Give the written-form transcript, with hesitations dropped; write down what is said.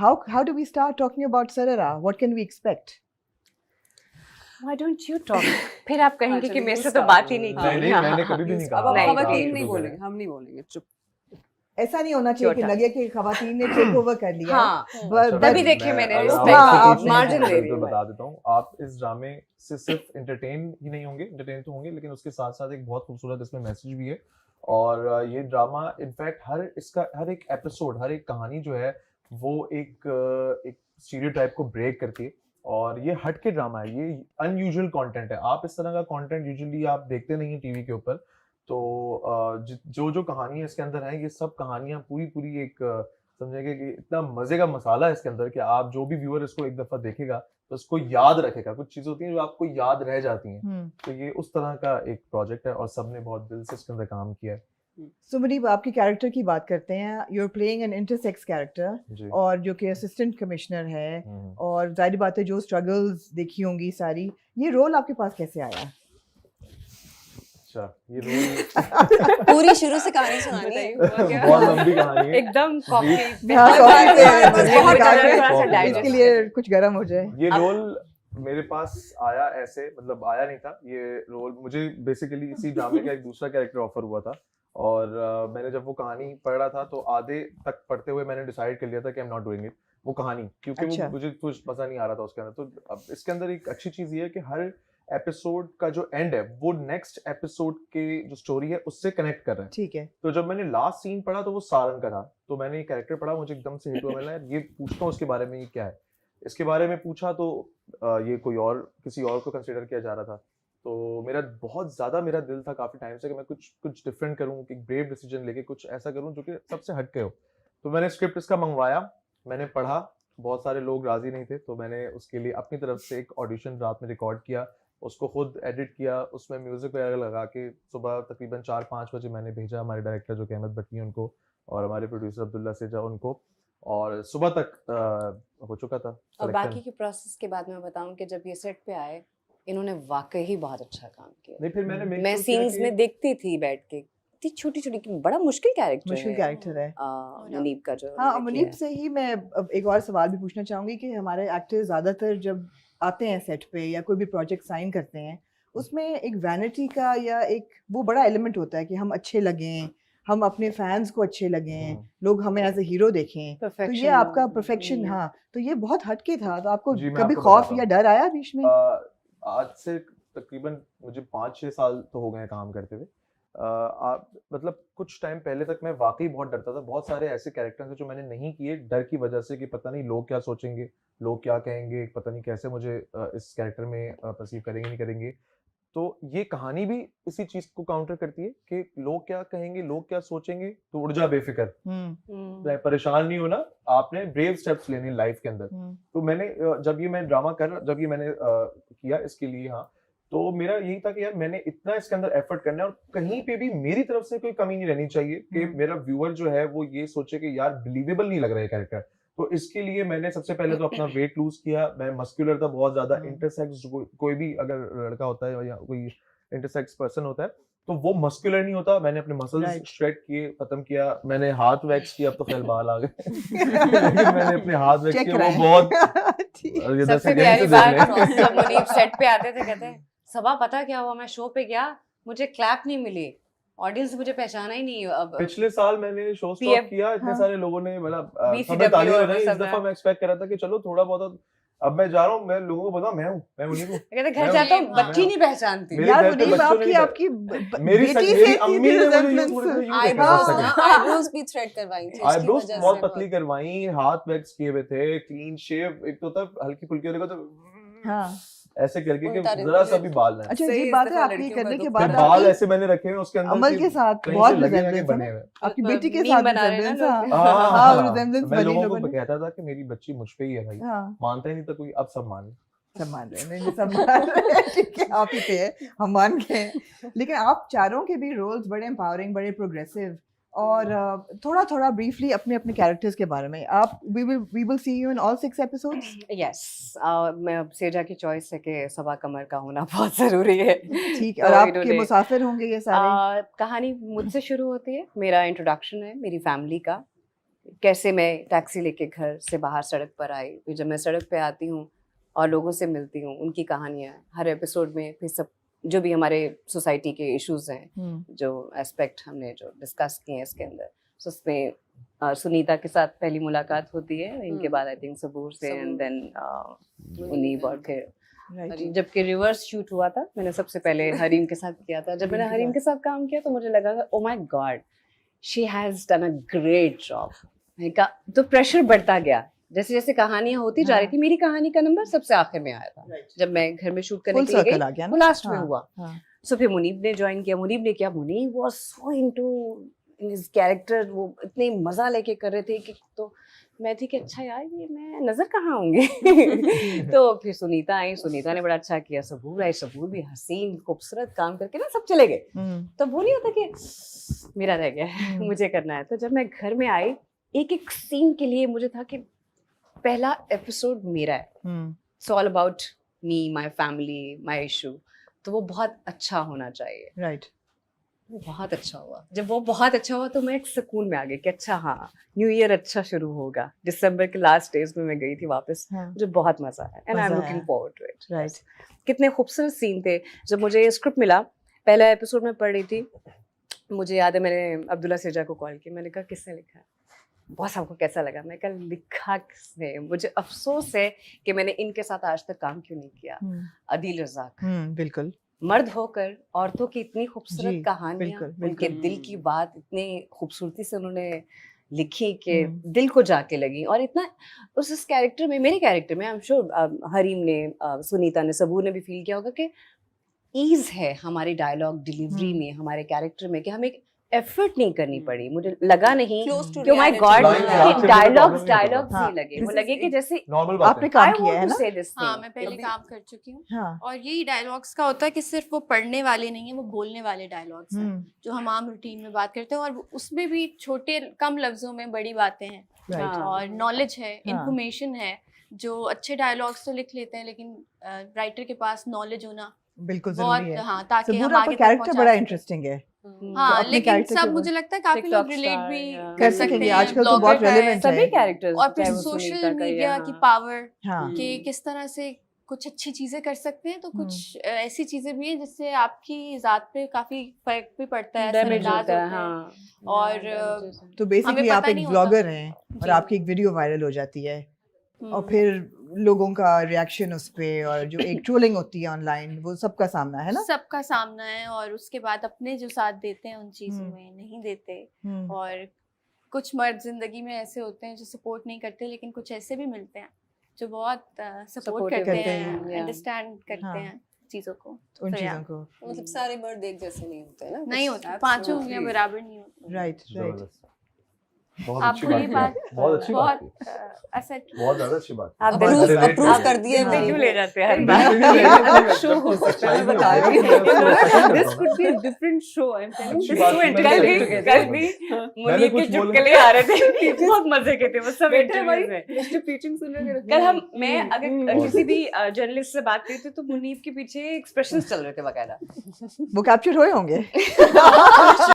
how do we start talking about Sarara? What can we expect? Why don't you talk? फिर आप कहेंगे कि मेरे से तो बात ही नहीं नहीं की। नहीं, मैंने कभी भी नहीं कहा। अब आप नहीं, खवातीन आप नहीं शुरू बोलेंगे, करें। हम नहीं बोलेंगे, चुप। ऐसा नहीं होना चाहिए कि छोटा। लगे कि खवातीन ने टेक ओवर कर लिया। हाँ, अच्छा, तभी मैं- देखिए मैं- मैंने अगर respect आप हाँ, किसी margin चीज़ दे को रही हूँ बता देता हूँ, आप इस ड्रामे से सिर्फ एंटरटेन ही नहीं होंगे, एंटरटेन तो होंगे, लेकिन उसके साथ साथ एक बहुत खूबसूरत इसमें मैसेज भी है। और ये ड्रामा इनफैक्ट हर एक एपिसोड, हर एक कहानी जो है वो एक स्टीरियोटाइप को ब्रेक करती है। और ये हट के ड्रामा है, ये अनयूजुअल कंटेंट है। आप इस तरह का कंटेंट यूजुअली आप देखते नहीं हैं टीवी के ऊपर। तो जो कहानी है इसके अंदर है, ये सब कहानियां पूरी एक समझेंगे कि इतना मजे का मसाला है इसके अंदर कि आप जो भी व्यूअर इसको एक दफा देखेगा तो इसको याद रखेगा। कुछ चीजें होती हैं जो आपको याद रह जाती हैं। तो ये उस तरह का एक प्रोजेक्ट है और सबने बहुत दिल से इसके अंदर काम किया है। So मुनीब, आपके कैरेक्टर की बात करते हैं। You're playing an intersex character जी। और जो कि असिस्टेंट कमिश्नर है, हम्म। और जाहिर बात है जो स्ट्रगल्स देखी होंगी सारी, ये रोल आपके पास कैसे आया? अच्छा, ये रोल पूरी शुरू से कहानी सुनानी है। बहुत लंबी कहानी है। एकदम कॉफी हाँ, कॉफी पे बस ये बहुत निकाल ज्यादा के थोड़ा सा digest इसके लिए कुछ गर्म हो जाए। ये रोल मेरे पास आया ऐसे, मतलब आया नहीं था ये रोल, मुझे बेसिकली इसी ड्रामे का एक दूसरा कैरेक्टर ऑफर हुआ था। और मैंने जब वो कहानी पढ़ रहा था तो आधे तक पढ़ते हुए मैंने डिसाइड कर लिया था कि I am not doing it, वो कहानी, क्योंकि अच्छा। वो मुझे कुछ मजा नहीं आ रहा था उसके अंदर। तो अब इसके अंदर एक अच्छी चीज ये है कि हर एपिसोड का जो एंड है वो नेक्स्ट एपिसोड के जो स्टोरी है उससे कनेक्ट कर रहा है। ठीक है। तो जब मैंने लास्ट सीन पढ़ा तो वो सारंग का था, तो मैंने ये कैरेक्टर पढ़ा, मुझे एकदम से हिट हुआ। मैंने यार ये पूछता हूँ उसके बारे में, ये क्या है। इसके बारे में पूछा तो ये कोई और किसी और को कंसिडर किया जा रहा था। तो मेरा बहुत ज्यादा मेरा दिल था काफी टाइम से कि मैं कुछ डिफरेंट करूं, एक ब्रेव डिसीजन लेके कुछ ऐसा करूं जो कि सबसे हटके हो। तो मैंने स्क्रिप्ट इसका मंगवाया, मैंने पढ़ा, बहुत सारे लोग राजी नहीं थे, तो मैंने उसके लिए अपनी तरफ से एक ऑडिशन रात में रिकॉर्ड किया, उसको खुद एडिट किया, उसमें म्यूजिक वगैरह लगा के सुबह तकरीबन 4-5 बजे मैंने भेजा हमारे डायरेक्टर जो कि अहमद भट्टी उनको, और हमारे प्रोड्यूसर अब्दुल्ला सेजा उनको, और सुबह तक हो चुका था और selection। बाकी के प्रोसेस के बाद मैं बताऊं कि जब ये सेट पे आए, इन्होंने वाकई ही बहुत अच्छा काम किया। नहीं, फिर मैंने make मैं sure किया सीन्स कि- में देखती थी बैठ के, इतनी छोटी-छोटी कि बड़ा मुश्किल कैरेक्टर है। मुश्किल कैरेक्टर है। मुनीब का जो हाँ, उन्होंने मुनीब किया है। से ही मैं अब एक और सवाल भी पूछना चाहूंगी कि हमारे एक्टर्स ज़्यादातर जब आते हैं सेट पे या कोई भी प्रोजेक्ट साइन करते हैं, उसमें एक वैनिटी का या एक वो बड़ा एलिमेंट होता है कि हम अच्छे लगें, हम अपने फैंस को अच्छे लगें, लोग हमें एज ए हीरो देखें। तो ये Perfection, आपका परफेक्शन, हाँ, तो ये बहुत हटके था। तो आपको जी, मैं कभी आपको खौफ बताता या हूँ। डर आया बीच में? आज से तकरीबन मुझे 5-6 साल तो हो गए काम करते हुए। मतलब कुछ टाइम पहले तक मैं वाकई बहुत डरता था। बहुत सारे ऐसे कैरेक्टर्स हैं जो मैंने नहीं किए डर की वजह से कि पता नहीं लोग क्या सोचेंगे, लोग क्या कहेंगे, पता नहीं कैसे मुझे इस कैरेक्टर में परसीव करेंगे नहीं करेंगे। तो ये कहानी भी इसी चीज को काउंटर करती है कि लोग क्या कहेंगे, लोग क्या सोचेंगे, तो उड़ जा बेफिक्र, परेशान नहीं होना, आपने ब्रेव स्टेप्स लेने लाइफ के अंदर। तो मैंने जब ये मैंने किया इसके लिए, हाँ, तो मेरा यही था कि यार मैंने इतना इसके अंदर एफर्ट करना है और कहीं पे भी मेरी तरफ से कोई कमी नहीं रहनी चाहिए कि मेरा व्यूअर जो है वो ये सोचे कि यार बिलीवेबल नहीं लग रहा है कैरेक्टर। तो इसके लिए मैंने सबसे पहले तो अपना वेट लूज किया। मैं मस्कुलर था बहुत ज्यादा। इंटरसेक्स कोई भी अगर लड़का होता है या कोई इंटरसेक्स पर्सन होता है तो वो मस्कुलर नहीं होता। मैंने अपने मसल्स श्रेड किए, खत्म किया। मैंने हाथ वैक्स किया, अब तो खैर बाल आ गए लेकिन मैंने अपने हाथ वैक्स किया, वो बहुत ये सबसे प्यारी बात जब मुनीब सेट पे आते थे, कहते सबा पता क्या हुआ, मैं शो पे गया, मुझे क्लैप नहीं मिली, ऑडियंस मुझे पहचाना ही नहीं। अब पिछले साल मैंने शो स्टॉप किया, इतने सारे लोगों ने मतलब BCW तालियां बजाई। इस सब दफा मैं एक्सपेक्ट कर रहा था कि चलो थोड़ा बहुत, अब मैं जा रहा हूँ, मैं लोगों को बता मैं मुनीब हूँ। कहते घर जाता हूँ बच्ची नहीं पहचानती। मेरे यार घर पे मुनीब, बच्चों ने आपकी मेरी बेटी मेरी से अम्मी ने मुझे यूं थोड़े से यूं देखा था second। आईब्रोज भी थ्रेड करवाई थी, उसकी आईब्रोज वजह बहुत से पतली करवाई, हाथ वैक्स किए हुए थे, क्लीन शेव, एक तो था हल्की फुल्की वाले को तो हाँ। ऐसे करके कि उल्टा जरा सा भी बाल ना। अच्छा, सही, ये इस बात है दफा आपकी लड़कियों करने का के तो बाद फिर बाल आपकी ऐसे मैंने रखे हुए उसके अंदर अमल कि के साथ कहीं बहुत से लगे ना कि रिजेम्बलेंस है बने ना? हुए। आपकी बेटी के मीम साथ बना रहे हैं ना रिजेम्बलेंस, लोग। हाँ हाँ, वो रिजेम्बलेंस मैं बनी लोगों लोगों को ने। कहता था कि मेरी बच्ची मुझ पे ही है भाई। हाँ, मानता ही नहीं था कोई, अब सब मान सब मान रहे हैं, नहीं सब मान रहे हैं, ठीक है, आप ही पे है, हम मान गए हैं। लेकिन आप चारों के भी रोल्स बड़े एम्पावरिंग, बड़े प्रोग्रेसिव, और थोड़ा ब्रीफली अपने अपने कैरेक्टर्स के बारे में। आप we will see you in all 6 episodes. Yes, मैं अब सेजा की चॉइस है कि सबा कमर का होना बहुत जरूरी है। ठीक है, तो और आपके इन्होंने- मुसाफिर होंगे ये सारे। कहानी मुझसे शुरू होती है, मेरा इंट्रोडक्शन है मेरी फैमिली का, कैसे मैं टैक्सी लेके घर से बाहर सड़क पर आई, फिर जब मैं सड़क पे आती हूँ और लोगों से मिलती हूँ, उनकी कहानियाँ हर एपिसोड में, फिर सब जो भी हमारे सोसाइटी के इश्यूज हैं, जो एस्पेक्ट हमने जो डिस्कस किए हैं इसके अंदर, so उसमें सुनीता के साथ पहली मुलाकात होती है, इनके बाद आई थिंक सबूर से, एंड देन मुनीब, और फिर जबकि रिवर्स शूट हुआ था, मैंने सबसे पहले हरीम के साथ किया था। जब मैंने हरीम के साथ काम किया तो मुझे लगा oh my God, she has done a great job. तो प्रेशर बढ़ता गया, जैसे जैसे कहानियां होती जा रही थी। मेरी कहानी का नंबर सबसे आखिर में आया था, जब मैं घर में शूट करने के लिए गई, वो लास्ट में हुआ। सो फिर मुनीब ने ज्वाइन किया। मुनीब ने किया, Munib was so into his character, वो इतने मजा लेके कर रहे थे कि तो मैं थी कि अच्छा यार ये मैं नजर कहाँ होंगे। तो फिर सुनीता आई, सुनीता ने बड़ा अच्छा किया, सबूर आई, सबूर भी हसीन खूबसूरत काम करके ना सब चले गए। तो वो नहीं होता कि मेरा रह गया है, मुझे करना है। तो जब मैं घर में आई, एक एक सीन के लिए मुझे था कि पहला एपिसोड मेरा है, it's all about me, my family, my issue, तो वो बहुत अच्छा होना चाहिए। राइट, वो बहुत अच्छा हुआ। जब वो बहुत अच्छा हुआ तो मैं एक सुकून में आ गई कि अच्छा हाँ, न्यू ईयर अच्छा शुरू होगा। दिसंबर के लास्ट डेज में मैं गई थी वापस, मुझे बहुत मजा आया, and I am looking forward to it. Right, कितने खूबसूरत सीन थे। जब मुझे ये स्क्रिप्ट मिला, पहला एपिसोड में पढ़ रही थी, मुझे याद है मैंने अब्दुल्ला सेजा को कॉल किया, मैंने कहा किसने लिखा है, बॉस आपको कैसा लगा? मैं कल लिखा किसने? मुझे अफसोस है कि मैंने इनके साथ आज तक काम क्यों नहीं किया। अदील रज़ाक, बिल्कुल, मर्द होकर औरतों की इतनी खूबसूरत कहानियां, उनके दिल की बात इतनी खूबसूरती से उन्होंने लिखी कि दिल को जाके लगी। और इतना उस कैरेक्टर में, मेरे कैरेक्टर में, आई एम श्योर हरीम ने, सुनीता ने, सबूर ने भी फील किया होगा कि ईज है हमारी डायलॉग डिलीवरी में, हमारे कैरेक्टर में, कि हमें एक एफर्ट नहीं करनी पड़ी। मुझे लगा नहीं कि माय गॉड डायलॉग्स ही लगे, वो लगे कि जैसे नॉर्मल आपने काम किया है ना। हाँ, मैं पहले काम कर चुकी हूँ। और यही डायलॉग्स का होता है कि सिर्फ वो पढ़ने वाले नहीं है, वो बोलने वाले डायलॉग्स हैं जो हम आम रूटीन में बात करते हैं, और उसमें भी छोटे कम लफ्जों में बड़ी बातें हैं, और नॉलेज है, इंफॉर्मेशन है। जो अच्छे डायलॉग्स तो लिख लेते हैं, लेकिन राइटर के पास नॉलेज होना बिल्कुल जरूरी है। हाँ, ताकि हम आगे कैरेक्टर बड़ा इंटरेस्टिंग है। हाँ, लेकिन सब मुझे लगता है काफी लोग रिलेट भी कर सकते हैं। आजकल तो बहुत रेलेवेंट है सभी कैरेक्टर्स। और फिर सोशल मीडिया की पावर कि किस तरह से कुछ अच्छी चीजें कर सकते हैं, तो कुछ ऐसी चीजें भी हैं जिससे आपकी जात पे काफी फर्क भी पड़ता है, असरअंदाज होता है। और तो बेसिकली आप एक ब्लॉगर हैं और आपकी एक वीडियो वायरल हो जाती है, और फिर लोगों का रिएक्शन उस पे, और जो एक ट्रोलिंग होती है ऑनलाइन, वो सबका सामना है ना, सबका सामना है। और उसके बाद अपने जो साथ देते हैं उन चीजों में नहीं देते। और कुछ मर्द जिंदगी में ऐसे होते हैं जो सपोर्ट नहीं करते, लेकिन कुछ ऐसे भी मिलते हैं जो बहुत सपोर्ट करते हैं, अंडरस्टैंड करते हैं चीजों को, उन चीजों को। मतलब सारे मर्द एक जैसे नहीं होते ना, नहीं होता, पांचों उंगलियां बराबर नहीं होती। राइट, आपको ये बात बहुत अच्छी बात बहुत बहुत ज्यादा अच्छी बात। आप अप्रूव कर दिए, क्यों ले जाते हैं हर बार? शो हो सकता है, मैं बता रही हूं, this could be a different show. I am telling you, so entertaining. कल भी मुनीब के चुटकुले आ रहे थे, बहुत मजे के थे वो सब इंटरव्यूज में। मिस्टर टीचिंग सुन रहे थे कल हम, मैं अगर किसी भी जर्नलिस्ट से बात करती तो मुनीब के पीछे एक्सप्रेशंस चल रहे थे बकायदा, वो कैप्चर हुए होंगे।